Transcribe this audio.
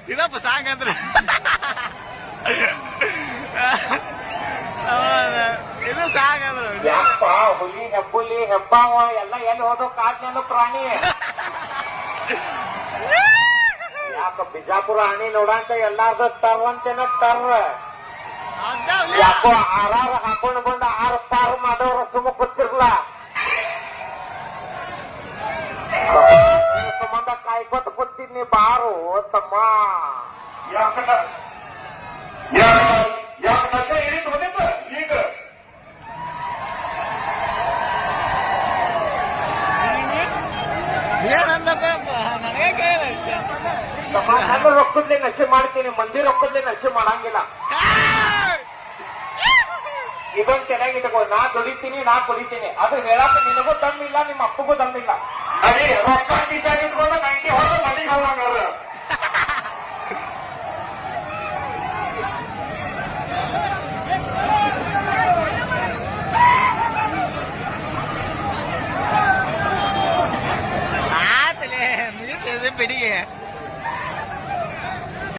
ಇದಪ್ಪ song ಅಂದ್ರೆ ಇದು song ಅಂದ್ರೆ ಯಾಕಪ್ಪ ಹುಲಿ ಹೆಬ್ಬುಲಿ ಹೆಬ್ಬಾವ ಎಲ್ಲ ಎಲ್ಲಿ ಹೋದೋ ಕಾಡ್ನೇನು ಪ್ರಾಣಿ ಯಾಕ ಬಿಜಾಪುರ ಆಣಿ ನೋಡಂತ ಎಲ್ಲಾರ್ದು ಟರ್ ಅಂತೇನ ಟರ್ ಯಾಕೋ ಆರಾರು ಹಾಕೊಂಡು ಬಂದ ಆರು ಪಾರು ಮಾಡೋರು ಸುಮ್ಮ ಗೊತ್ತಿರ್ಲ ಸಂಬಂಧ ಕಾಯ್ಕೊತ ಕೂತೀನಿ ಬಾರು ತಮ್ಮ ಈಗ ಏನಂದಪ್ಪ ನನಗೆ ಕೇಳ ನನ್ನ ರೊಕ್ಕದ್ಲೆ ನಶೆ ಮಾಡ್ತೀನಿ ಮಂದಿ ರೊಕ್ಕದ್ಲೆ ನಶೆ ಮಾಡಂಗಿಲ್ಲ ಇದೊಂದು ಚೆನ್ನಾಗಿಟ್ಕೋ ನಾ ದುಡಿತೀನಿ ನಾ ಕುಡಿತೀನಿ ಅದು ಹೇಳಾಕ ನಿನಗೂ ದಮ್ಮಿಲ್ಲ ನಿಮ್ಮ ಅಪ್ಪಗೂ ದಮ್ಮಿಲ್ಲ ಅದೇ ರೊಕ್ಕ ಇಟ್ಕೊಂಡು 90 ಹೊರ ಮನೆಗೆ ಹೋಗಂಗಾರ ಆತಲೆ ಮುಗಿತದೆ ಬಿಡಿಗೆ